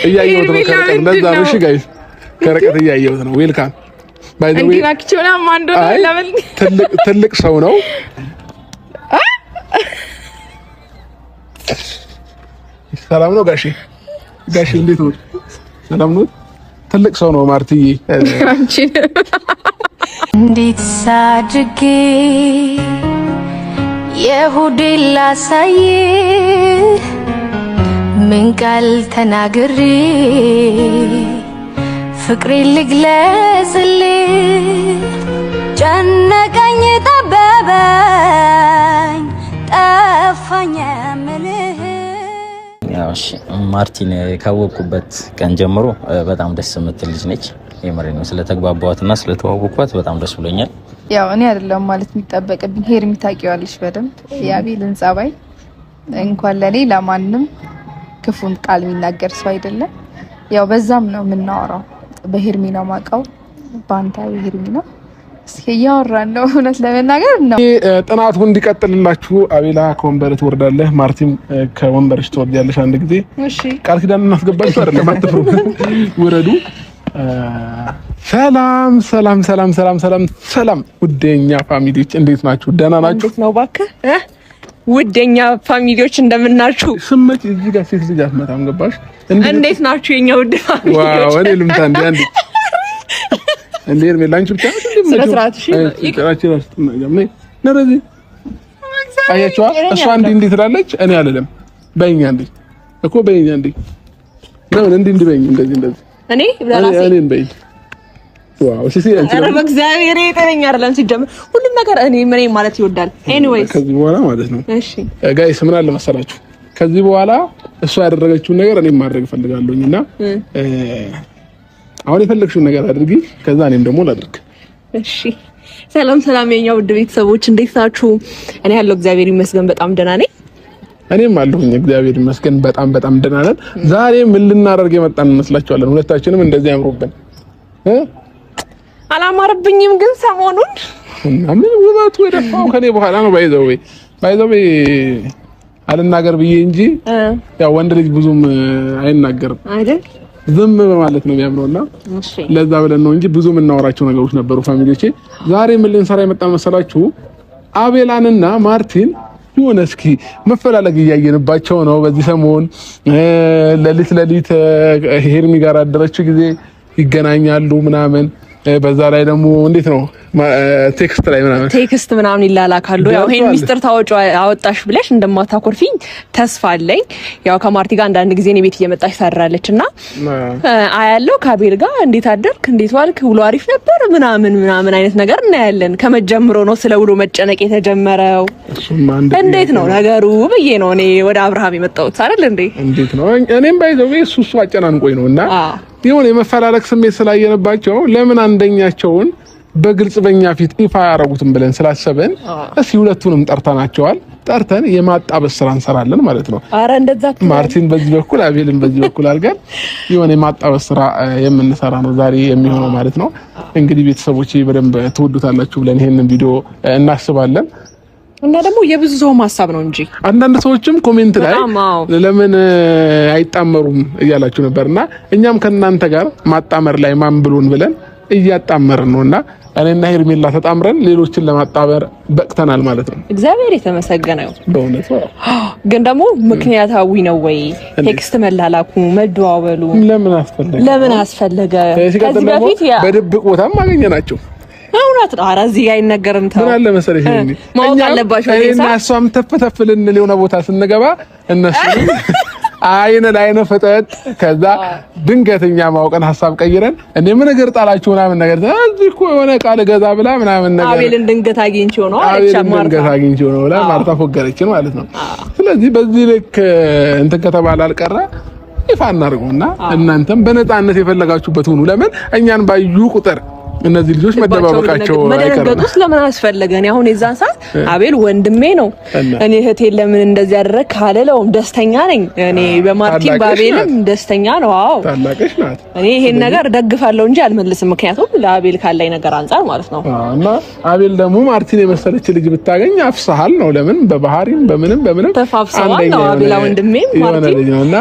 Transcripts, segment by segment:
እያየሁት ነው ከርቀት። ለዛ ነው እሺ ጋይስ ከርቀት እያየሁት ነው። ዌልካም ባይ ዘ ዌይ እንግዲህ ማንዶ ለምን ትልቅ ሰው ነው። ሰላም ነው ጋሺ እንዴት ነው? ሰላም ነው። ትልቅ ሰው ነው ማርትዬ። እንዴት ሳድጌ የሁዴን ላሳይ ምን ቃል ተናግሬ ፍቅሬን ልግለጽልህ ጨነቀኝ ጠበበኝ ጠፋኝ የምልህ። ያውሽ ማርቲን ካወቅኩበት ቀን ጀምሮ በጣም ደስ የምትል ልጅ ነች። የምሬ ነው። ስለተግባባዋትና ስለተዋወቅኳት በጣም ደስ ብሎኛል። ያው እኔ አይደለም ማለት የሚጠበቅብኝ ሄርሚ ታውቂዋለሽ በደንብ የአቤልን ጸባይ እንኳን ለኔ ለማንም ክፉን ቃል የሚናገር ሰው አይደለም። ያው በዛም ነው የምናወራው። በሄርሚ ነው ማውቀው ባንታ በሄርሚ ነው እስኪ ያወራን ነው እውነት ለመናገር ነው። ጥናቱ እንዲቀጥልላችሁ አቤላ ከወንበር ትወርዳለህ፣ ማርቲም ከወንበርሽ ትወርጃለሽ። አንድ ጊዜ እሺ ቃል ኪዳን እናስገባችሁ አይደለም አትፍሩ፣ ውረዱ። ሰላም ሰላም ሰላም ሰላም ሰላም ሰላም ውደኛ ፋሚሊዎች እንዴት ናችሁ? ደህና ናችሁ? እንዴት ነው እባክህ ውደኛ ፋሚሊዎች እንደምናችሁ? ስመጭ እዚህ ጋር ሴት ልጅ አትመጣም ገባሽ? እንዴት ናችሁ የኛ ውድ ፋሚሊዎች? ዋው እኔ ልምታ እንዴ እንዴ ላንቺ ብቻ ስለስርዓት እሺ ይቀራችሁ ነው ነረዚ አያችዋ እሷ እንዴ ትላለች እኔ አይደለም በእኛ እንዴ እኮ በእኛ እንዴ ነው እንዴ በእኛ እንደዚህ እኔ ብላላሴ እኔን በይ ዋው ሲሲ አንቺ አረ በእግዚአብሔር ይጠረኛ አይደለም ሲጀምር ሁሉም ነገር እኔ ምን ማለት ይወዳል። ኤኒዌይስ ከዚህ በኋላ ማለት ነው እሺ ጋይስ ምን አለ መሰላችሁ ከዚህ በኋላ እሷ ያደረገችውን ነገር እኔም ማድረግ ፈልጋለሁኝና አሁን የፈለግሽውን ነገር አድርጊ ከዛ እኔም ደግሞ ላድርግ። እሺ ሰላም ሰላም የኛ ውድ ቤተሰቦች እንዴት ናችሁ? እኔ ያለው እግዚአብሔር ይመስገን በጣም ደህና ነኝ። እኔም አለሁኝ እግዚአብሔር ይመስገን በጣም ደህና ነን። ዛሬ ምን ልናደርግ የመጣን እንመስላችኋለን? ሁለታችንም እንደዚህ ያምሩብን አላማረብኝም ግን ሰሞኑን እና ምን ውበቱ የደፋው ከኔ በኋላ ነው። ባይዘው አልናገር ብዬ እንጂ ያው ወንድ ልጅ ብዙም አይናገርም አይደል? ዝም በማለት ነው የሚያምረውና ለዛ ብለን ነው እንጂ ብዙ የምናወራቸው ነገሮች ነበሩ ፋሚሊዎቼ። ዛሬ ምን ልንሰራ የመጣን መሰላችሁ? አቤላንና ማርቲን የሆነ እስኪ መፈላለግ እያየንባቸው ነው በዚህ ሰሞን። ለሊት ሄርሚ ጋር አደረችው ጊዜ ይገናኛሉ ምናምን። በዛ ላይ ደግሞ እንዴት ነው ቴክስት ምናምን ይላላካሉ። ያው ይሄን ሚስጥር አወጣሽ ብለሽ እንደማታኮርፊኝ ተስፋ አለኝ። ያው ከማርቲ ጋር አንዳንድ ጊዜ እኔ ቤት እየመጣች ታራለችና አያለው ከአቤል ጋር እንዴት አደርክ እንዴት ዋልክ ውሎ አሪፍ ነበር ምናምን አይነት ነገር እናያለን። ከመጀመሩ ነው ስለ ውሎ መጨነቅ የተጀመረው። እንዴት ነው ነገሩ ብዬ ነው እኔ ወደ አብርሃም የመጣሁት አይደል እንዴ? እንዴት ነው እኔም ባይዘው እሱ አጨናንቆኝ ነውና የሆነ የመፈላለግ ስሜት ስላየነባቸው ለምን አንደኛቸውን በግልጽ በእኛ ፊት ይፋ ያረጉትን ብለን ስላሰበን እስኪ ሁለቱንም ጠርተን የማጣበስ ስራ እንሰራለን ማለት ነው። አረ እንደዛ ማርቲን በዚህ በኩል አቤልን በዚህ በኩል አድርገን የሆነ የማጣበስ ስራ የምንሰራ ነው ዛሬ የሚሆነው ማለት ነው። እንግዲህ ቤተሰቦቼ በደንብ ትወዱታላችሁ ብለን ይሄንን ቪዲዮ እናስባለን። እና ደግሞ የብዙ ሰው ሐሳብ ነው እንጂ አንዳንድ ሰዎችም ኮሜንት ላይ ለምን አይጣመሩም እያላችሁ ነበርና እኛም ከናንተ ጋር ማጣመር ላይ ማን ብሎን ብለን እያጣመርን ነውና እኔና ሄርሜላ ተጣምረን ሌሎችን ለማጣበር በቅተናል ማለት ነው። እግዚአብሔር የተመሰገነ ነው በእውነት። ግን ደግሞ ምክንያታዊ ነው ወይ ቴክስት መላላኩ መደዋወሉ ለምን አስፈለገ? ከዚህ በፊት በድብቅ ቦታም አገኘናቸው። እውነት ነው። ኧረ እዚህ ጋር አይነገርም። ተው ምን አለ መሰለሽ ማወቅ አለባችሁ። እኔና እሷም ተፈተፍልን የሆነ ቦታ ስንገባ እነሱ አይነ ፈጠጥ ከዛ ድንገተኛ ማውቀን ሐሳብ ቀይረን እንደ ምን ነገር ጣላችሁ ምናምን ነገር እዚህ እኮ የሆነ ቃል ገዛ ብላ ምናምን ነገር አቤልን ድንገት አግኝቼው ነው አለች። ማርታ ፎገረችን ማለት ነው። ስለዚህ በዚህ ልክ እንትን ከተባለ አልቀረ ይፋ እናድርገውና እናንተም በነፃነት የፈለጋችሁበት ሁሉ ለምን እኛን ባዩ ቁጥር እነዚህ ልጆች መደባበቃቸው መደረገጡስ ለምን አስፈለገ? እኔ አሁን የዛን ሰዓት አቤል ወንድሜ ነው እኔ እህቴ ለምን እንደዚህ ያደረክ ካለለውም ደስተኛ ነኝ። እኔ በማርቲን ባቤልም ደስተኛ ነው። አዎ ታላቀሽ ናት። እኔ ይሄን ነገር ደግፋለሁ እንጂ አልመልስም። ምክንያቱም ለአቤል ካለኝ ነገር አንፃር ማለት ነው። እና አቤል ደግሞ ማርቲን የመሰለች ልጅ ብታገኝ አፍሳሃል ነው። ለምን በባህሪም በምንም ተፋፍሰዋል ነው። አቤል ወንድሜ ማርቲን ነውና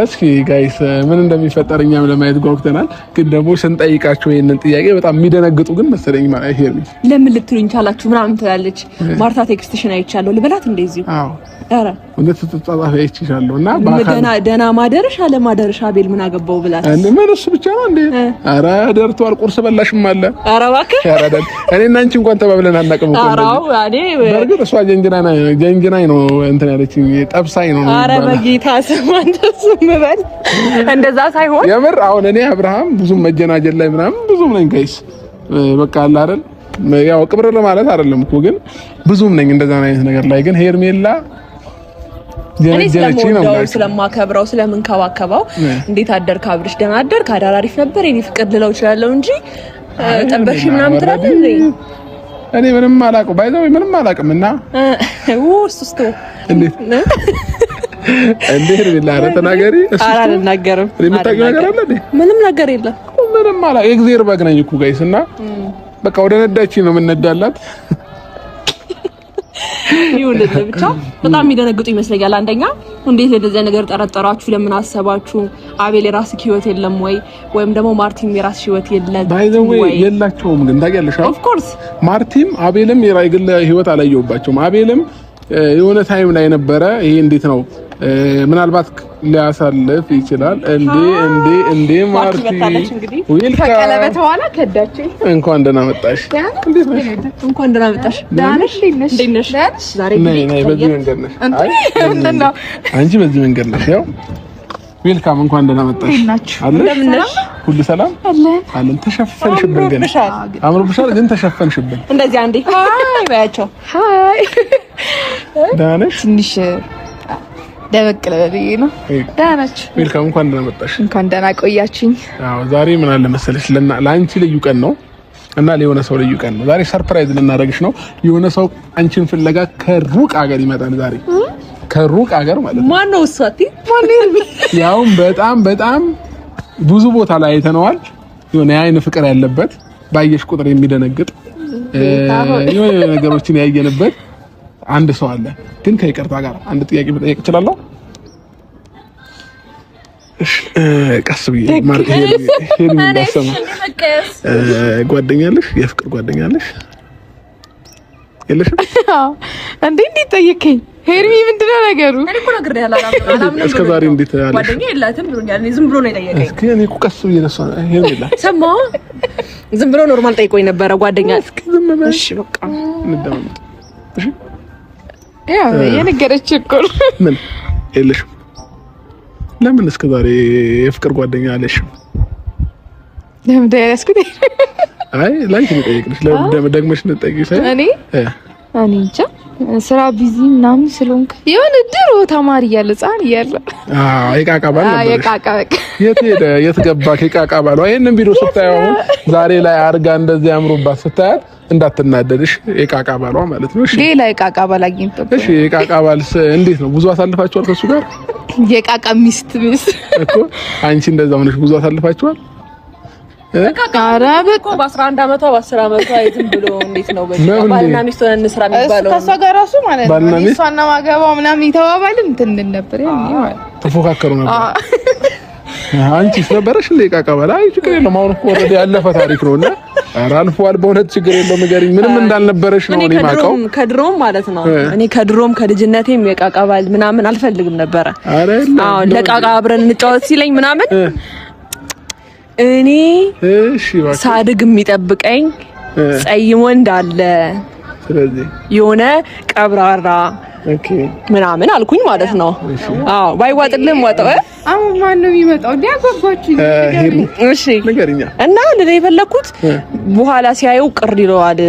እስኪ ጋይስ ምን እንደሚፈጠር እኛም ለማየት ጓጉተናል። ግን ደግሞ ስንጠይቃቸው ይሄንን ጥያቄ በጣም የሚደነግጡ ግን መሰለኝ ማለት ይሄን ለምን ልትሉኝ ቻላችሁ ምናምን ትላለች ማርታ። ቴክስትሽን አይቻለሁ ልበላት እንደዚህ። አዎ አረ ወንደት ተጻጻፈ አይቻለሁ እና ደና ማደረሻ ለማደረሻ አቤል ምን አገባው ብላት እንዴ ምን እሱ ብቻ ነው እንዴ? አረ ደርቷል። ቁርስ በላሽም አለ። አረ እባክህ ያራዳል። እኔና አንቺ እንኳን ተባብለን አናውቅም እኮ። አራው ያኔ በርግጥ እሷ ጀንጅናይ ነው እንትን ያለችኝ ጠብሳይ ነው። አረ በጌታ ስም አንተስም በል እንደዛ ሳይሆን የምር አሁን እኔ አብርሃም ብዙም መጀናጀል ላይ ምናምን ብዙም ነኝ ጋይስ። በቃ አለ አይደል ያው ቅብር ለማለት አይደለም እኮ ግን ብዙም ነኝ እንደዛ አይነት ነገር ላይ ግን ሄርሜላ ስለማከብረው ስለምንከባከበው እንዴት አደርክ አብርሽ ደህና አደርክ አዳር አሪፍ ነበር የኔ ፍቅር ልለው እችላለሁ እንጂ ጠበሽ ምናምን ትላለህ እንዴ? እኔ ምንም አላውቅም ባይዘው ምንም አላውቅም እና እሱስቶ እንዴት ቢላህ ተናገሪ ኧረ አልናገርም የምታውቂው ነገር አለ እንዴ? ምንም ነገር የለም ምንም አላውቅም የእግዚአብሔር በግ ነኝ እኮ ጋይስ እና በቃ ወደ ነዳችኝ ነው የምንነዳላት ይሁንልህ ብቻ በጣም የሚደነግጡ ይመስለኛል። አንደኛ እንዴት ለዚህ ነገር ጠረጠራችሁ? ለምን አሰባችሁ? አቤል የራስህ ህይወት የለም ወይ ወይም ደግሞ ማርቲም የራስህ ህይወት የለም ወይ? የላቸውም ግን ታውቂያለሽ። ኦፍ ኮርስ ማርቲም አቤልም የራይግል ህይወት አላየሁባቸውም። አቤልም የሆነ ታይም ላይ ነበረ። ይሄ እንዴት ነው ምናልባት ሊያሳልፍ ይችላል እንዴ ማርቲ ከቀለበት በኋላ ከዳችኝ። እንኳን ደህና መጣሽ። እንዴት ነሽ? እንኳን ደህና መጣሽ። እንዴት ነሽ? ዛሬ በዚህ መንገድ ነሽ? አይ አንቺ በዚህ መንገድ ነሽ። ያው ዌልካም እንኳን ደህና መጣሽ። አለሽ? ሁሉ ሰላም አለን። ተሸፈንሽብን ግን አምሮብሻል ግን ተሸፈንሽብን። እንደዚህ አንዴ ሃይ ባያቸው። ሃይ ደህና ነሽ? ትንሽ ደበቅ ለበልዬ ነው። ደህና ናችሁ? ዌልካም እንኳን ደህና መጣሽ። እንኳን ደህና ቆያችሁኝ። አዎ ዛሬ ምን አለ መሰለሽ ለአንቺ ልዩ ቀን ነው እና ለሆነ ሰው ልዩ ቀን ነው። ዛሬ ሰርፕራይዝ ልናደርግሽ ነው። የሆነ ሰው አንቺን ፍለጋ ከሩቅ ሀገር ይመጣል ዛሬ ከሩቅ ሀገር ማለት ነው። ማን ነው እሱ? ያው በጣም ብዙ ቦታ ላይ አይተነዋል። የሆነ የአይን ፍቅር ያለበት ባየሽ ቁጥር የሚደነግጥ የሆነ ነገሮችን ያየንበት አንድ ሰው አለ። ግን ከይቅርታ ጋር አንድ ጥያቄ መጠየቅ እችላለሁ? እሺ ቀስ ብዬ ማርክ ሄርሚ እንዳሰማ ጓደኛለሽ? የፍቅር ጓደኛለሽ? የለሽም? አዎ እንዴ እንዴት ጠየቀኝ? ሄርሚ ምንድነው ነገሩ? እኔ እኮ ነገር ያላላም እስከ ዛሬ እንዴት አለ? ጓደኛ የላትም ብሎኛል። እኔ ዝም ብሎ ነው የጠየቀኝ። እስኪ እኔ እኮ ቀስ ብዬ ለሷ ሄርሚ ሰማ ዝም ብሎ ኖርማል ጠይቆኝ ነበረ ጓደኛ። እስኪ ዝም በል እሺ በቃ እንደማመጥ እሺ ያው የነገረች እኮ ምን የለሽም? ለምን እስከ ዛሬ የፍቅር ጓደኛ አለሽም? ለምን ያስኩት? አይ ላንቺ ነው ጠይቅልሽ። ለምን ደግመሽ ነው ጠይቅሽ? እኔ እንጃ ስራ ቢዚ ምናምን ስለሆንክ የሆነ ድሮ ተማሪ እያለ ህፃን እያለ የቃቃ ባል ነበር። የቃቃ የት ሄደ? የት ገባ? የቃቃ ባል ይሄንን ቪዲዮ ስታየው ዛሬ ላይ አርጋ እንደዚህ አምሮባት ስታያት እንዳትናደድሽ የቃቃ ባሏ ማለት ነው። እሺ ሌላ የቃቃ ባል አግኝቶ እሺ የቃቃ ባልስ እንዴት ነው? ብዙ አሳልፋችኋል ከሱ ጋር? የቃቃ ሚስት እኮ አንቺ እንደዛ ሆነሽ ብዙ አሳልፋችኋል? በቃ በ11 አመቷ በ10 አመቷ ዝም ብሎ እንዴት ነው ባልና ሚስት ሆነን እንስራ የሚባለው? ከሷ ጋር ራሱ ማለት ነው እሷና ማገባው ምናምን ይተባባልን እንትን ነበር ያኔ ማለት ተፎካከሩ ነበር። አንቺስ ነበረሽ እንደ የቃቃ ባል? አይ ችግር የለውም አሁን እኮ ወረደ ያለፈ ታሪክ ነውና አልፏል። በእውነት ችግር የለውም ንገሪኝ። ምንም እንዳልነበረሽ ነው እኔ ማውቀው። ከድሮም ማለት ነው እኔ ከድሮም ከልጅነቴም የቃቃ ባል ምናምን አልፈልግም ነበረ። አዎ ለቃቃ አብረን እንጫወት ሲለኝ ምናምን እኔ ሳድግ የሚጠብቀኝ ጸይሞ እንዳለ ስለዚህ የሆነ ቀብራራ ምናምን አልኩኝ ማለት ነው። አዎ ባይዋጥልም ወጣው አሁን ማን ነው የሚመጣው? ሊያጓጓችሁ እሺ ንገሪኛ። እና እንደ የፈለኩት በኋላ ሲያየው ቅር ይለዋል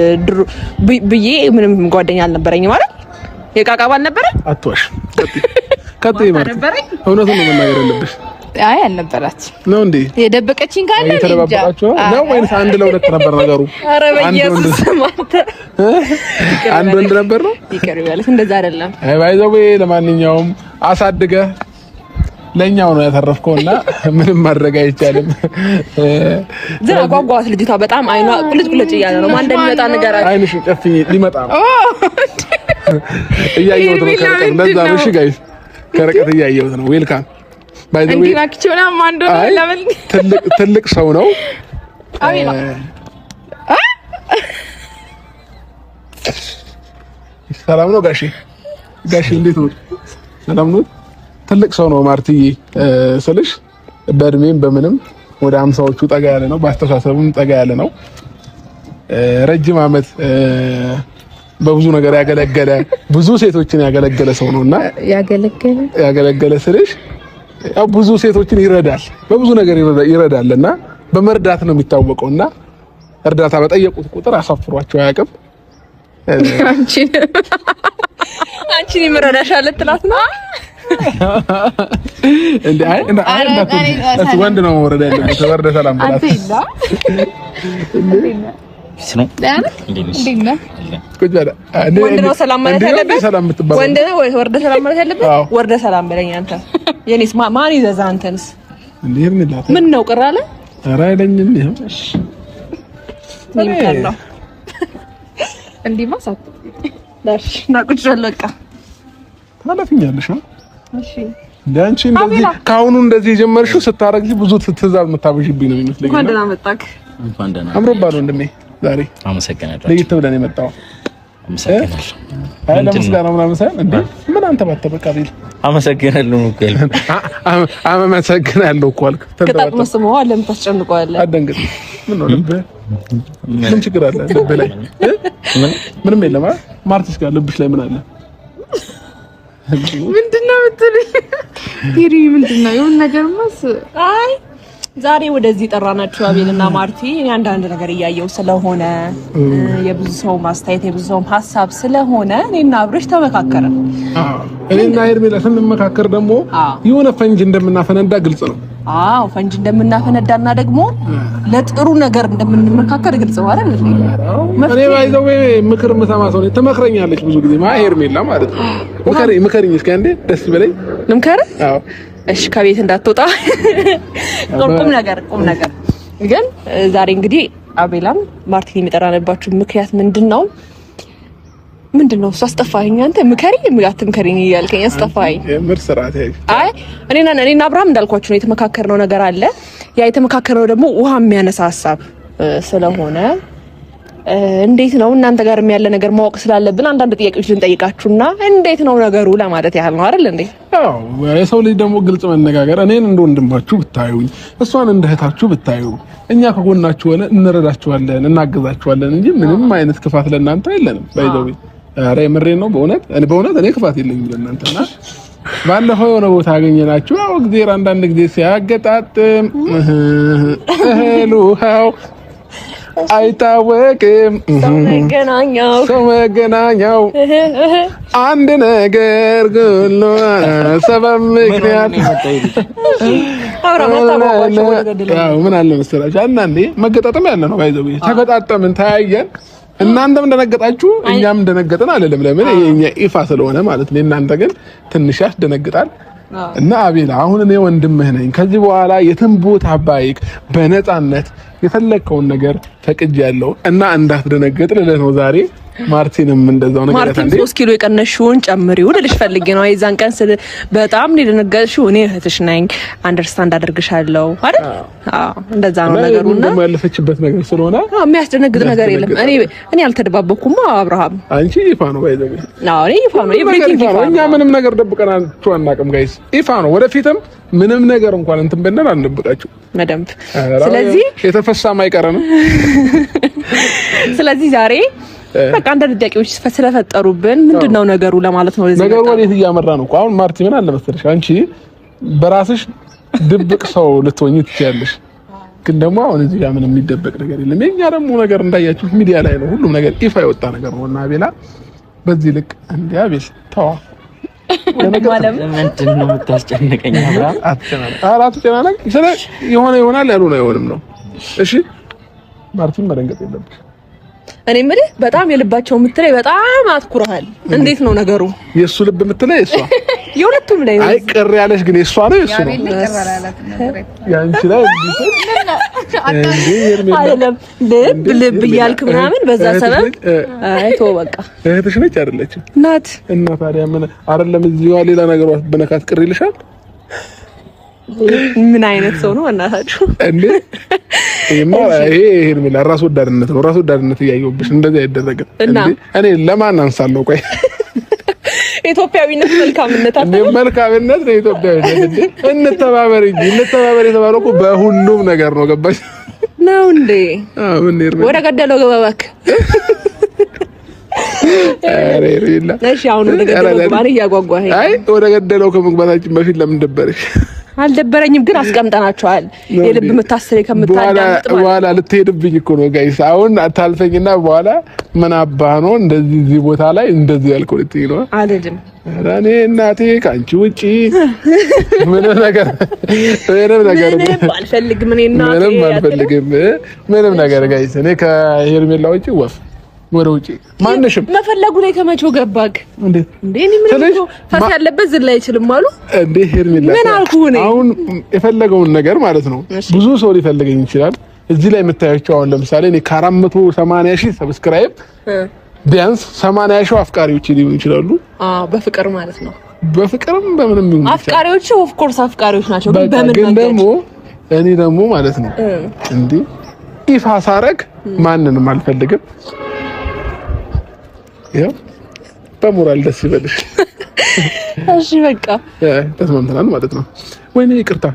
ብዬ ምንም ጓደኛ አልነበረኝ ማለት የቃቃ ባል ነበረ። አትዋሽ ከጥይ ማለት እውነቱን ነው መናገር ያለብሽ። አይ አልነበራት ነው እንዴ? የደበቀችኝ ካለ የተደባበቃችሁ ነው ወይስ አንድ ለሁለት ነበር ነገሩ? ኧረ በኢየሱስ ማንተ አንድ ወንድ ነበር ነው? ይቀር ይበልስ እንደዛ አይደለም። አይ ባይዘው ለማንኛውም አሳድገህ ለኛው ነው ያተረፍከውና ምንም ማድረግ አይቻልም። ዝራ ጓጓት ልጅቷ በጣም አይኗ ቁልጭ ቁልጭ እያለ ነው። ማን እንደሚመጣ ንገራት። አይንሽን ጨፍኝ ሊመጣ ነው። እያየሁት ነው ከርቀት። እንደዛ ነው። እሺ ጋይስ ከርቀት እያየሁት ነው። ዌልካም እንዲናክቸውና ማንዶ ለምን ትልቅ ሰው ነው። አቤላ ሰላም ነው ጋሼ እንዴት ነው? ሰላም ነው። ትልቅ ሰው ነው ማርትዬ ስልሽ በእድሜም በምንም ወደ 50ዎቹ ጠጋ ያለ ነው። በአስተሳሰቡም ጠጋ ያለ ነው። ረጅም ዓመት በብዙ ነገር ያገለገለ ብዙ ሴቶችን ያገለገለ ሰው ነውና ያገለገለ ስልሽ ያው ብዙ ሴቶችን ይረዳል፣ በብዙ ነገር ይረዳልና በመርዳት ነው የሚታወቀውና እርዳታ በጠየቁት ቁጥር አሳፍሯቸው አያውቅም። አንቺን ይመረዳሻል ትላት ነው እንዴ? አይ ወንድ ነው ወረዳ ያለበት ወረዳ ሰላም ብላት ወንድ ነው ሰላም ማለት ያለበት ወንድ ነው ወይ ወረዳ ሰላም ማለት ያለበት? ወረዳ ሰላም በለኝ አንተ። የኔስ ማን ይዘዛ አንተንስ እንዴ? ምን ነው ቅር አለ? ኧረ አይለኝም። ይሄው እሺ ይምከራ እንዴ ማሳት ዳሽ ናቁጭል በቃ ታለፍኛለሽ። እሺ ዳንቺ እንደዚህ ካሁኑ እንደዚህ የጀመርሽው ስታረግጂ ብዙ ትዕዛዝ የምታበዥብኝ ነው የሚመስለኝ። እንኳን ደህና መጣክ። እንኳን ደህና አምሮባል ወንድሜ። ዛሬ አመሰግናለሁ። ለይት ብለን የመጣው አመሰግናለሁ። አይ ለምስጋና ምናምን ሳይሆን እንዴ ምን አንተ ባተበቃ ቢል አመሰግናለሁ እኮ ያልኩት። አመሰግናለሁ እኮ አልክ። ከጣጥ መስመው አለም ታስጨንቀዋለህ። አደንግጥ ምን ነው ልብ ምን ችግር አለ? ልብ ላይ ምንም የለም። ማርቲስ ጋር ልብሽ ላይ ምን አለ? ምንድነው የምትልኝ? ሂሪ ምንድነው የሆነ ነገርማስ? አይ ዛሬ ወደዚህ ጠራናችሁ አቤልና ማርቲ። እኔ አንዳንድ ነገር እያየው ስለሆነ የብዙ ሰው ማስተያየት የብዙ ሰው ሀሳብ ስለሆነ እኔና አብረሽ ተመካከረን። እኔና ሄርሜላ ስንመካከር ደግሞ የሆነ ፈንጅ እንደምናፈነዳ ግልጽ ነው። አዎ ፈንጅ እንደምናፈነዳና ደግሞ ለጥሩ ነገር እንደምንመካከር ግልጽ ነው አይደል? እኔ ባይዘው ምክር የምሰማ ሰው ነኝ። ትመክረኛለች ብዙ ጊዜ ሄርሜላ ማለት ነው። ምከሪኝ እስኪ አንዴ ደስ ይበለኝ። ልምከር? አዎ እሺ ከቤት እንዳትወጣ ቁም ነገር ግን ዛሬ እንግዲህ አቤላም ማርቲን የሚጠራንባችሁ ምክንያት ምንድነው? እሱ አስጠፋኸኝ። አንተ ምከሪኝ አትምከሪኝ እያልከኝ አስጠፋኸኝ። ምር ስርዓት አይ እኔና አብርሃም እንዳልኳችሁ ነው የተመካከርነው ነገር አለ። ያ የተመካከርነው ደግሞ ውሃ የሚያነሳ ሀሳብ ስለሆነ እንዴት ነው እናንተ ጋር ያለ ነገር ማወቅ ስላለብን አንዳንድ ጥያቄዎች ልንጠይቃችሁና እንዴት ነው ነገሩ ለማለት ያህል ነው አይደል እንዴ? አዎ የሰው ልጅ ደግሞ ግልጽ መነጋገር፣ እኔን እንደ ወንድማችሁ ብታዩኝ፣ እሷን እንደ እህታችሁ ብታዩ፣ እኛ ከጎናችሁ ሆነ እንረዳችኋለን፣ እናገዛችኋለን እንጂ ምንም አይነት ክፋት ለእናንተ የለንም። ባይዘው ኧረ የምሬን ነው። በእውነት እኔ ክፋት የለኝም ለእናንተና ባለፈው የሆነ ቦታ አገኘናችሁ። ያው እግዚአብሔር አንዳንድ ጊዜ ሲያገጣጥም እህሉሃው አይታወቅም ሰው መገናኛው አንድ ነገር ሁሉ ሰበብ ምክንያት ምን አለ መሰላችሁ አንዳንዴ መገጣጠም ያለ ነው። ባይዘው ተገጣጠምን ተያየን። እናንተም እንደነገጣችሁ እኛም እንደነገጥን አይደለም። ለምን የኛ ይፋ ስለሆነ ማለት ነው። እናንተ ግን ትንሽ ያስደነግጣል። እና አቤላ አሁን እኔ ወንድምህ ነኝ። ከዚህ በኋላ የትም ቦታ ባይክ በነፃነት የፈለከውን ነገር ፈቅጃለሁ እና እንዳትደነግጥ ልልህ ነው ዛሬ። ማርቲንም እንደዛው ነገር ማርቲን 3 ኪሎ የቀነሽውን ጨምሪው ልልሽ ፈልጌ ነው። የዛን ቀን በጣም እንደነገርሽው እኔ እህትሽ ነኝ አንደርስታንድ አደርግሻለሁ አይደል? አዎ እንደዛ ነው ነገሩና ደግሞ ያለፈችበት ነገር ስለሆነ የሚያስደነግጥ ነገር የለም። እኔ አልተደባበኩም። አብርሃም አንቺ ይፋ ነው ባይዘው። አዎ እኔ ይፋ ነው። ኤቭሪቲንግ ይፋ ነው። እኛ ምንም ነገር ደብቀናችሁ አናውቅም ጋይስ። ይፋ ነው። ወደፊትም ምንም ነገር እንኳን እንትን ብንል አንደብቃችሁ መደምብ። ስለዚህ የተፈሳም አይቀርም። ስለዚህ ዛሬ በቃ አንዳንድ ጥያቄዎች ስለፈጠሩብን ምንድነው ነገሩ ለማለት ነው። ለዚህ ነገሩ ወዴት እያመራ ነው? አሁን ማርቲ ምን አለ መሰለሽ፣ አንቺ በራስሽ ድብቅ ሰው ልትሆኚ ትችያለሽ፣ ግን ደግሞ አሁን እዚህ ጋር ምንም የሚደበቅ ነገር የለም። የኛ ደግሞ ነገር እንዳያችሁ ሚዲያ ላይ ነው ሁሉም ነገር ይፋ የወጣ ነገር ነውና አቤላ በዚህ ልክ እንዴ አቤል ተዋ ምንድን ነው የምታስጨንቀኝ? አትጨናነቅ። የሆነ ይሆናል ያልሆነ አይሆንም ነው። እሺ ማርቲን መደንገጥ የለብሽ። እኔ የምልህ በጣም የልባቸው የምትለኝ በጣም አትኩረሃል። እንዴት ነው ነገሩ? የሱ ልብ የምትለኝ እሷ የሁለቱም ላይ አይ ቅር ያለሽ ግን የሷ ነው የሱ ነው ያንቺ ላይ አይደለም ልብ እያልክ ምናምን በዛ ሰበብ አይ ተው በቃ እህትሽ ነች አይደለችም? ናት። እና ታዲያ ምን አይደለም እዚህ ሌላ ነገር በነካት ቅር ይልሻል? ምን አይነት ሰው ነው እናታችሁ እንዴ? ይሄ ሄርሜላ ራስ ወዳድነት ነው። ራስ ወዳድነት እያየሁብሽ እንደዚህ አይደረግም እንዴ። እኔ ለማን አንሳለሁ? ቆይ ኢትዮጵያዊነት መልካምነት አለ። መልካምነት ነው ኢትዮጵያዊነት እንዴ። እንተባበር እንጂ እንተባበር የተባለው እኮ በሁሉም ነገር ነው። ገባሽ ነው እንዴ? አዎ ምን ሄርሜላ ወደ ገደለው ገባ እባክህ። ሄርሜላ እሺ አሁን ወደ ገደለው ማለት ያጓጓህ። አይ ወደ ገደለው ከመግባታችን በፊት ለምን ደበረሽ? አልደበረኝም፣ ግን አስቀምጠናቸዋል። የልብ መታሰሪ ከምታዳምጥ በኋላ ልትሄድብኝ እኮ ነው ጋይስ። አሁን አታልፈኝና በኋላ ምን አባ ነው እንደዚህ እዚህ ቦታ ላይ እንደዚህ ያልከው ልትይ ነው አይደለም? እኔ እናቴ ካንቺ ውጪ ምንም ነገር አልፈልግም። እኔ እናቴ ምንም ነገር ጋይስ። እኔ ከሄርሜላ ውጪ ወፍ ወደ ውጪ ማንሽም መፈለጉ ላይ ከመቼው ገባክ እንዴ? እኔ ምን ነው ፈስ ያለበት ዝላ አይችልም አሉ እንዴ? ሄርሜላ ምን አልኩህ? አሁን የፈለገውን ነገር ማለት ነው ብዙ ሰው ሊፈልገኝ ይችላል። እዚህ ላይ የምታያቸው አሁን ለምሳሌ እኔ ከ480,000 ሰብስክራይብ ቢያንስ 80,000 አፍቃሪዎች ሊሆኑ ይችላሉ። በፍቅር ማለት ነው። በፍቅርም በምንም ይሁን አፍቃሪዎች ኦፍ ኮርስ አፍቃሪዎች ናቸው። ግን ደግሞ እኔ ደግሞ ማለት ነው እንዴ ይፋ ሳረግ ማንንም አልፈልግም። ያው በሞራል ደስ ይበልሽ። እሺ በቃ ተስማምተናል ማለት ነው። ወይኔ ይቅርታ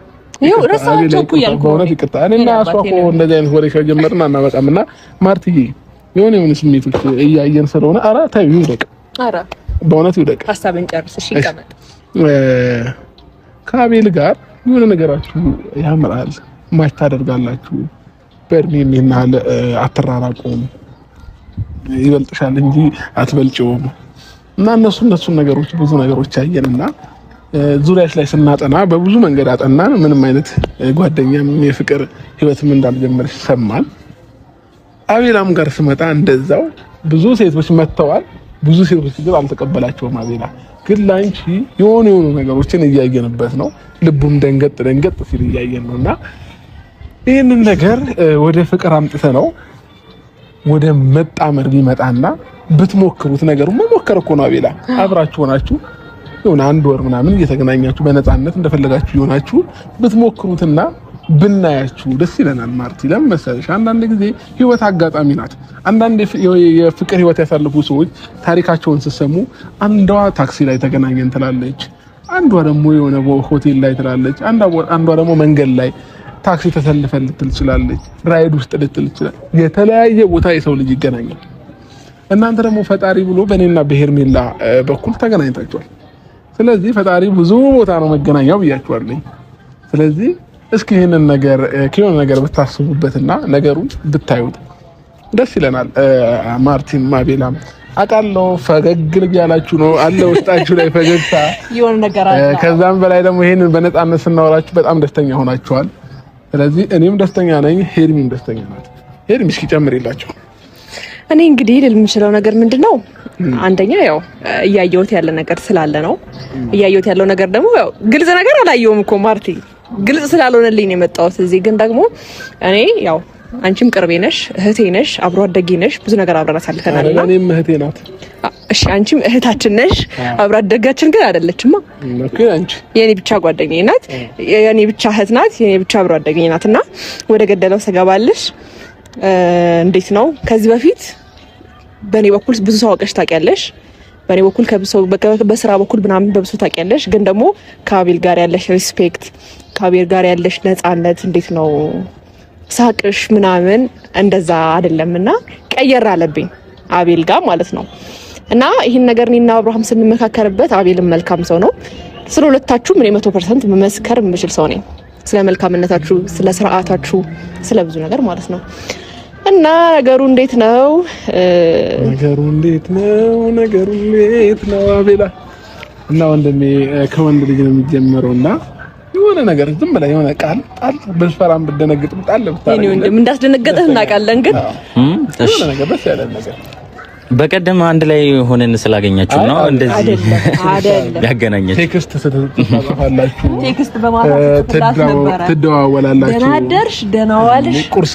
ይኸው ረሳቸው እኮ ያልኩ በእውነት ይቅርታ። እኔና እሷ እኮ እንደዚህ አይነት ወሬ ከጀመርን አናበቃምና ማርትዬ የሆነ ስሜቶች እያየን ስለሆነ ኧረ ተይው ይውደቅ። ኧረ በእውነት ይውደቅ። ሀሳብን ጨርስ። እሺ ይቀመጥ። ከአቤል ጋር የሆነ ነገራችሁ ያምራል። ማች ታደርጋላችሁ። በእድሜ ይናል አትራራቁም። ይበልጥሻል እንጂ አትበልጭውም። እና እነሱ ነገሮች ብዙ ነገሮች አየንና ዙሪያሽ ላይ ስናጠና በብዙ መንገድ አጠናን። ምንም አይነት ጓደኛም የፍቅር ህይወትም እንዳልጀመረሽ ሰማን። አቤላም ጋር ስመጣ እንደዛው ብዙ ሴቶች መጥተዋል። ብዙ ሴቶች ግን አልተቀበላቸውም። አቤላ ግን ላንቺ የሆኑ ነገሮችን እያየንበት ነው። ልቡም ደንገጥ ሲል እያየን ነውና ይሄንን ነገር ወደ ፍቅር አምጥተ ነው ወደ መጣመር ቢመጣና ብትሞክሩት ነገሩ መሞከር እኮ ነው። አቤላ አብራችሁ ሆናችሁ የሆነ አንድ ወር ምናምን እየተገናኛችሁ በነፃነት እንደፈለጋችሁ ይሆናችሁ ብትሞክሩትና ብናያችሁ ደስ ይለናል። ማርቲ ለምን መሰለሽ አንዳንድ ጊዜ ህይወት አጋጣሚ ናት። አንዳንድ የፍቅር ህይወት ያሳለፉ ሰዎች ታሪካቸውን ሲሰሙ አንዷ ታክሲ ላይ ተገናኘን ትላለች፣ አንዷ ደግሞ የሆነ ሆቴል ላይ ትላለች፣ አንዷ ደግሞ መንገድ ላይ ታክሲ ተሰልፈን ልትል ትችላለች፣ ራይድ ውስጥ ልትል ትችላለች። የተለያየ ቦታ የሰው ልጅ ይገናኛል። እናንተ ደግሞ ፈጣሪ ብሎ በእኔና በሄርሜላ በኩል ተገናኝታችኋል። ስለዚህ ፈጣሪ ብዙ ቦታ ነው መገናኛው ብያችኋለሁ። ስለዚህ እስኪ ይሄንን ነገር ከሆነ ነገር ብታስቡበትና ነገሩን ብታዩት ደስ ይለናል። ማርቲን አቤላም አቃለው ፈገግ ያላችሁ ነው አለ ውስጣችሁ ላይ ፈገግታ የሆነ ነገር አለ። ከዛም በላይ ደግሞ ይሄንን በነፃነት ስናወራችሁ በጣም ደስተኛ ሆናችኋል። ስለዚህ እኔም ደስተኛ ነኝ፣ ሄርሚም ደስተኛ ናት። ሄርሚ እስኪ ጨምሪላችሁ። እኔ እንግዲህ ልል የምችለው ነገር ምንድነው፣ አንደኛ ያው እያየሁት ያለ ነገር ስላለ ነው። እያየሁት ያለው ነገር ደግሞ ያው ግልጽ ነገር አላየሁም እኮ ማርቲ፣ ግልጽ ስላልሆነልኝ ነው የመጣሁት እዚህ። ግን ደግሞ እኔ ያው አንቺም ቅርቤ ነሽ፣ እህቴ ነሽ፣ አብሮ አደጌ ነሽ፣ ብዙ ነገር አብረን አሳልፈናልና እኔም እህቴ ናት። እሺ አንቺም እህታችን ነሽ፣ አብሮ አደጋችን ግን አይደለችማ። ኦኬ አንቺ የኔ ብቻ ጓደኛዬ ናት፣ የኔ ብቻ እህት ናት፣ የኔ ብቻ አብሮ አደገኝ ናትና ወደ ገደለው ሰገባለሽ። እንዴት ነው ከዚህ በፊት በኔ በኩል ብዙ ሰው አውቀሽ ታውቂያለሽ፣ በኔ በኩል በስራ በኩል ምናምን በብዙ ታውቂያለሽ። ግን ደግሞ ከአቤል ጋር ያለሽ ሪስፔክት፣ ከአቤል ጋር ያለሽ ነፃነት እንዴት ነው ሳቅሽ ምናምን እንደዛ አይደለምና ቀየር አለብኝ አቤል ጋር ማለት ነው። እና ይሄን ነገር እኔና አብርሃም ስንመካከርበት አቤልም መልካም ሰው ነው። ስለ ሁለታችሁ ምን 100% መመስከር የምችል ሰው ነኝ። ስለ መልካምነታችሁ፣ ስለ ስርዓታችሁ፣ ስለ ብዙ ነገር ማለት ነው። እና ነገሩ እንዴት ነው? ነገሩ እንዴት ነው አቤላ? እና ወንድሜ ከወንድ ልጅ ነው የሚጀምረውና የሆነ ነገር ዝም ብላ የሆነ ቃል በስፈራም ብደነግጥ ጣል ብታረግ እኔ ወንድም እንዳስደነገጠህ እናውቃለን። ግን የሆነ ነገር ደስ ያለ ነገር በቀደም አንድ ላይ ሆነን ስላገኛችሁ ነው እንደዚህ ያገናኛችሁ። ቴክስት ስትጻጻፋላችሁ፣ ቴክስት በማለት ትደዋወላላችሁ። ደህና አደርሽ፣ ደህና ዋልሽ፣ ቁርስ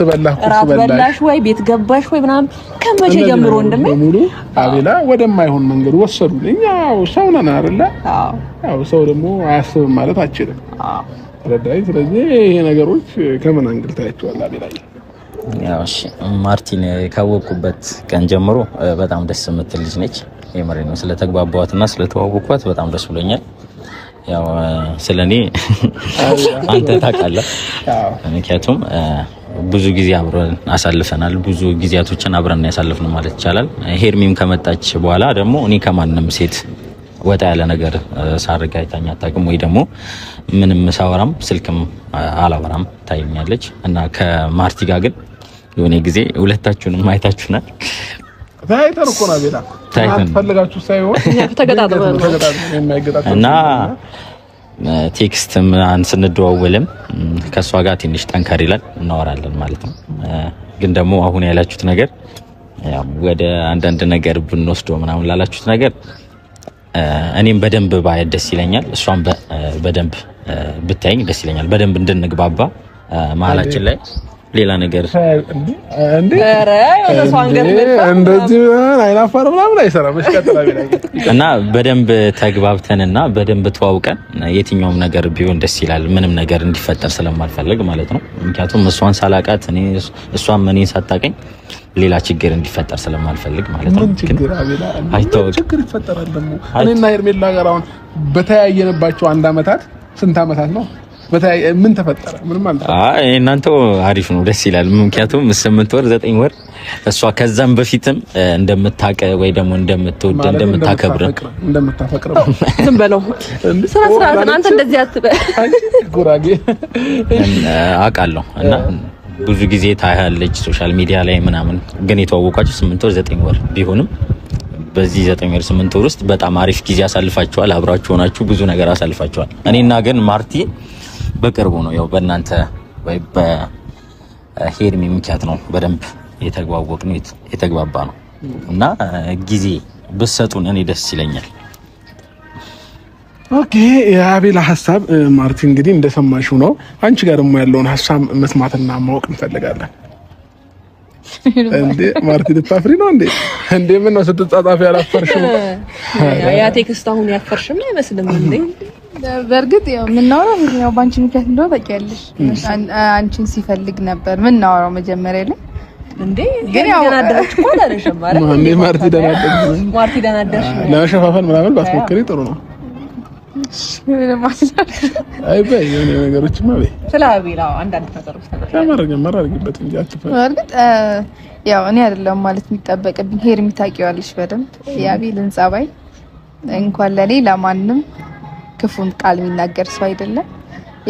በላሽ ወይ ቤት ገባሽ ወይ ምናምን ከመቼ ጀምሮ እንደምን ሙሉ አቤላ ወደማይሆን መንገድ ወሰዱኝ። እኛ ሰው ነን አይደለ? ያው ሰው ደግሞ አያስብም ማለት አችልም። ረዳይ። ስለዚህ ይሄ ነገሮች ከምን አንግል ታያቸዋል አቤላይ? ያው እሺ ማርቲን ካወቅኩበት ቀን ጀምሮ በጣም ደስ የምትል ልጅ ነች። የምሬ ነው። ስለተግባባዋትና ስለተዋወቅኳት በጣም ደስ ብሎኛል። ያው ስለኔ አንተ ታውቃለህ። ምክንያቱም ብዙ ጊዜ አብረን አሳልፈናል። ብዙ ጊዜያቶችን አብረን ያሳልፍነው ማለት ይቻላል። ሄርሚም ከመጣች በኋላ ደግሞ እኔ ከማንም ሴት ወጣ ያለ ነገር ሳርጋ አይታኛ አታውቅም፣ ወይ ደግሞ ምንም ሳወራም ስልክም አላወራም ታይኛለች። እና ከማርቲ ጋር ግን የሆነ ጊዜ ሁለታችሁንም አይታችሁናል። ታይተን እኮ ነው ቤላ ፈልጋችሁ ሳይሆን ተገጣጥመን እና ቴክስትም ስንደዋወልም ከሷ ጋር ትንሽ ጠንከር ይላል እናወራለን ማለት ነው። ግን ደግሞ አሁን ያላችሁት ነገር ያው ወደ አንዳንድ ነገር ብንወስደው ምናምን ላላችሁት ነገር እኔም በደንብ ባያት ደስ ይለኛል። እሷም በደንብ ብታይኝ ደስ ይለኛል። በደንብ እንድንግባባ መሀላችን ላይ ሌላ ነገር ኧረ ወደ ሰው አንገት እንደዚህ አይናፋር ምናምን አይሰራም። እና በደንብ ተግባብተንና በደንብ ተዋውቀን የትኛውም ነገር ቢሆን ደስ ይላል። ምንም ነገር እንዲፈጠር ስለማልፈልግ ማለት ነው። ምክንያቱም እሷን ሳላቃት እሷም እኔን ሳታቀኝ ሌላ ችግር እንዲፈጠር ስለማልፈልግ ማለት ነው። ችግር ይፈጠራል ደግሞ እኔና ሄርሜላ ጋር አሁን በተያየንባቸው አንድ አመታት ስንት አመታት ነው ምን ተፈጠረ? ምንም ማለት አይ እናንተ አሪፍ ነው፣ ደስ ይላል። ምክንያቱም 8 ወር 9 ወር እሷ ከዛም በፊትም እንደምታቀ ወይ ደግሞ እንደምትወድ እንደምታከብር እንደምታፈቅር ዝም በለው ስራ አንተ እንደዚህ አትበል። ጉራጌ አውቃለሁ። እና ብዙ ጊዜ ታያለች ሶሻል ሚዲያ ላይ ምናምን፣ ግን የተዋወቃችሁ 8 ወር 9 ወር ቢሆንም በዚህ 9 ወር 8 ወር ውስጥ በጣም አሪፍ ጊዜ አሳልፋችኋል። አብራችሁ ሆናችሁ ብዙ ነገር አሳልፋችኋል። እኔና ግን ማርቲ በቅርቡ ነው ያው በእናንተ ወይ በሄርሚ ምክንያት ነው በደንብ የተግባባን የተግባባ ነው። እና ጊዜ ብትሰጡን እኔ ደስ ይለኛል። ኦኬ የአቤላ ሐሳብ ማርቲ እንግዲህ እንደሰማሽው ነው። አንቺ ጋር ደግሞ ያለውን ሐሳብ መስማትና ማወቅ እንፈልጋለን። እንዴ ማርቲ ልታፍሪ ነው እንዴ? እንዴ ምን ነው ስትጻጻፍ ያላፈርሽው? ያ ቴክስት አሁን ያፈርሽም አይመስልም እንዴ? በእርግጥ ያው ምናወራው ያው ባንቺ ምክንያት እንደው ታውቂያለሽ። አንቺን ሲፈልግ ነበር ምናወራው መጀመሪያ ላይ እንዴ። ግን ያው ደናደርሽ እኮ አላለሽም ማለት ነው። እንዴ ማርቲ ደናደርሽ ለመሸፋፈን ምናምን ባትሞክሪ ጥሩ ነው። አይ በይ የሆነ ነገሮችማ በይ ስለአቤላ አንዳንድ ነገሮች ማረግበት እንጂ አትፈሪ። በእርግጥ ያው እኔ አይደለም ማለት የሚጠበቅብኝ ሄርሚ ታውቂዋለሽ በደንብ የአቤልን ጸባይ። እንኳን ለኔ ለማንም ክፉን ቃል የሚናገር ሰው አይደለም።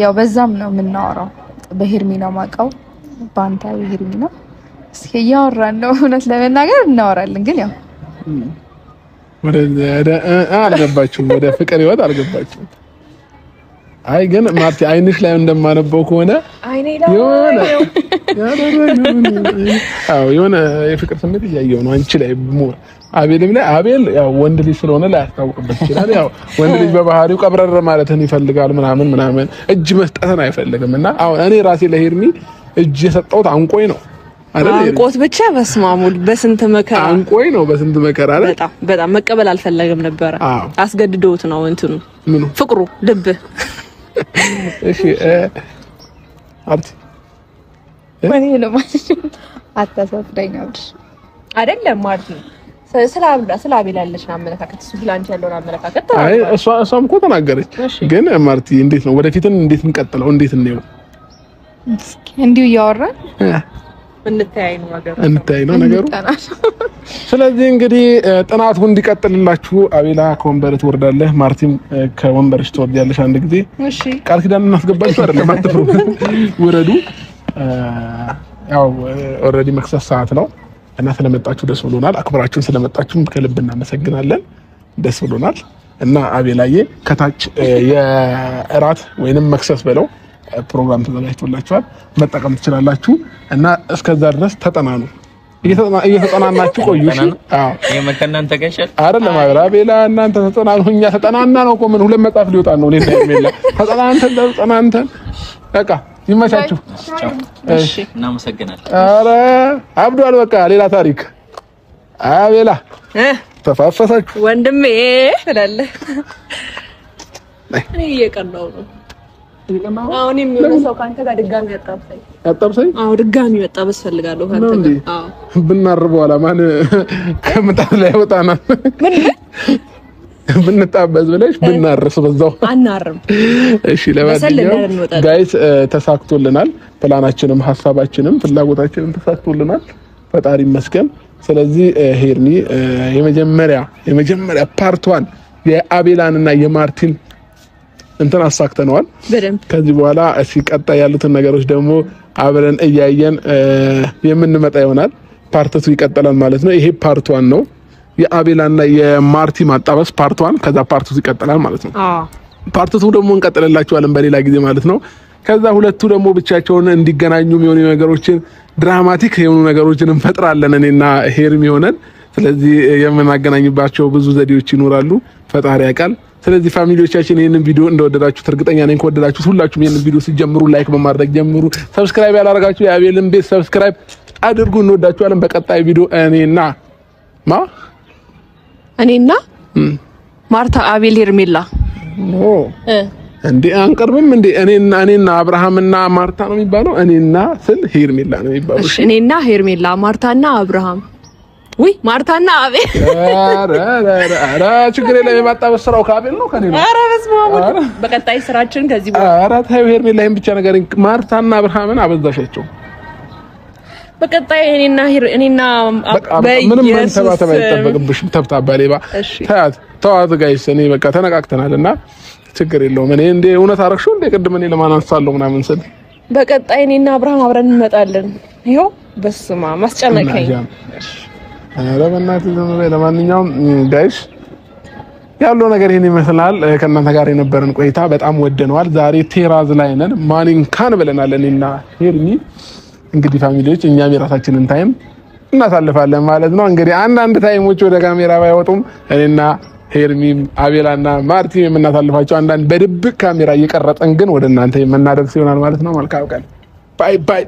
ያው በዛም ነው የምናወራው። በሄርሚ ነው የማውቀው፣ በአንተ በሄርሚ ነው እስኪ እያወራን ነው። እውነት ለመናገር እናወራለን፣ ግን ያው ወደ አልገባችሁም፣ ወደ ፍቅር ህይወት አልገባችሁም። አይ ግን ማርቲ አይንሽ ላይ እንደማነበው ከሆነ አይኔ ላይ የሆነ የፍቅር ስሜት እያየሁ ነው አንቺ ላይ ሞር አቤልም ላይ አቤል ያው ወንድ ልጅ ስለሆነ ላያስታውቅበት ይችላል። ያው ወንድ ልጅ በባህሪው ቀብረር ማለትን ይፈልጋል ምናምን እጅ መስጠትን አይፈልግም። እና አሁን እኔ ራሴ ለሄርሚ እጅ የሰጠሁት አንቆይ ነው አይደል? አንቆት ብቻ በስማሙል በስንት መከራ አንቆይ ነው በስንት መከራ አይደል? በጣም መቀበል አልፈለገም ነበር። አስገድዶት ነው እንትኑ ምኑ ፍቅሩ ልብ። እሺ አርቲ ማን ነው ማለት አታሳፍረኛለሽ አይደለም ማለት ነው። ስለ አቤል ያለሽን አመለካከት እሱ ስላንቺ ያለውን አመለካከት አይ እሷም እኮ ተናገረች። ግን ማርቲ እንዴት ነው ወደፊትን እንዴት እንቀጥለው እንዴት እንየው? እንዲሁ እያወራን እንተያይ ነው ነገሩ። ስለዚህ እንግዲህ ጥናቱ እንዲቀጥልላችሁ አቤላ ከወንበር ትወርዳለህ፣ ማርቲም ከወንበርሽ ትወርጃለሽ። አንድ ጊዜ እሺ ቃል ኪዳን እናስገባችሁ አይደለም? አትፍሩ፣ ውረዱ። ያው ኦልሬዲ መክሰስ ሰዓት ነው እና ስለመጣችሁ ደስ ብሎናል። አክብራችሁን ስለመጣችሁ ከልብ እናመሰግናለን። ደስ ብሎናል። እና አቤላዬ ከታች የእራት ወይንም መክሰስ በለው ፕሮግራም ተዘጋጅቶላችኋል፣ መጠቀም ትችላላችሁ። እና እስከዛ ድረስ ተጠናኑ፣ እየተጠናናችሁ ቆዩ። እሺ አዎ የመከናን ተገሸል አይደለም አቤላ፣ እናንተ ተጠናኑ። እኛ ተጠናና ነው እኮ ምን ሁለት መጽሐፍ ሊወጣ ነው። ለኔ ያሜላ ተጠናንተን በቃ ይመቻችሁ። እሺ እናመሰግናለን። ኧረ አብዷል፣ በቃ ሌላ ታሪክ። አቤላ ተፋፈሳችሁ ወንድሜ ብላለህ። እኔ እየቀናው ነው አሁን የሚሆነ ሰው ካንተ ጋር ድጋሚ ያጣብሰኝ ድጋሚ መጣበስ ፈልጋለሁ ካንተ ጋር ብናርበው አላ ማን ከምጣት ላይ ወጣና ብንጣበዝ ብለሽ ብናርስ በዛው አናርም። እሺ ለማንኛውም ጋይስ ተሳክቶልናል። ፕላናችንም ሐሳባችንም ፍላጎታችንም ተሳክቶልናል። ፈጣሪ ይመስገን። ስለዚህ ሄርኒ የመጀመሪያ ፓርት 1 የአቤላንና የማርቲን እንትን አሳክተነዋል። ከዚህ በኋላ ሲቀጣይ ያሉትን ነገሮች ደግሞ አብረን እያየን የምንመጣ ይሆናል። ፓርት 2 ይቀጥላል ማለት ነው። ይሄ ፓርት 1 ነው። የአቤላና የማርቲ ማጣበስ ፓርት 1 ከዛ ፓርት 2 ይቀጥላል ማለት ነው። ፓርት 2 ደግሞ እንቀጥልላችኋለን በሌላ ጊዜ ማለት ነው። ከዛ ሁለቱ ደግሞ ብቻቸውን እንዲገናኙ የሚሆኑ ነገሮችን ድራማቲክ የሆኑ ነገሮችን እንፈጥራለን እኔና ሄርሚ ሆነን። ስለዚህ የምናገናኝባቸው ብዙ ዘዴዎች ይኖራሉ። ፈጣሪ ያውቃል። ስለዚህ ፋሚሊዎቻችን ይሄንን ቪዲዮ እንደወደዳችሁት እርግጠኛ ነኝ። ከወደዳችሁት ሁላችሁም ይሄንን ቪዲዮ ሲጀምሩ ላይክ በማድረግ ጀምሩ። ሰብስክራይብ ያላደረጋችሁ የአቤልን ቤት ሰብስክራይብ አድርጉ። እንወዳችኋለን። በቀጣይ ቪዲዮ እኔና ማርታ አቤል ሄርሜላ እንዴ አንቀርብም እንዴ? እኔና አብርሃምና ማርታ ነው የሚባለው። እኔና ስል ሄርሜላ ነው የሚባለው። እሺ እኔና ሄርሜላ ማርታና አብርሃም ወይ ማርታና አቤል። ኧረ ችግር የለም። የማጣበስ ስራው ከአቤል ነው ከኔ ነው። ኧረ በስመ አብ። በቀጣይ ስራችን ከዚህ በኋላ ኧረ ታዩ ሄርሜላ ይሄን ብቻ ነገር ማርታና አብርሃምን አበዛሻቸው። በቀጣይ እኔና ምንም መንተባተባ አይጠበቅብሽም። ተብታባ ሌባ ተዋት ጋይስ። እኔ በቃ ተነቃቅተናልና ችግር የለውም። እኔ እንደ እውነት አረግሽው እንደ ቅድም እኔ ለማን አንሳለሁ ምናምን ስል በቀጣይ እኔና አብርሃም አብረን እንመጣለን። ይኸው በስማ ማስጨነቀኝ። ኧረ በእናትህ ዝም በይ። ለማንኛውም ጋይስ ያለው ነገር ይሄን ይመስላል። ከእናንተ ጋር የነበረን ቆይታ በጣም ወደነዋል። ዛሬ ቴራዝ ላይ ነን። ማኒንካን ብለናል እኔና ሄርሚ። እንግዲህ ፋሚሊዎች እኛም የራሳችንን ታይም እናሳልፋለን ማለት ነው። እንግዲህ አንዳንድ ታይሞች ወደ ካሜራ ባይወጡም እኔና ሄርሚም አቤላና ማርቲም የምናሳልፋቸው አንዳንድ በድብቅ ካሜራ እየቀረጸን ግን ወደ እናንተ የምናደርስ ይሆናል ማለት ነው። መልካም ቀን። ባይ ባይ።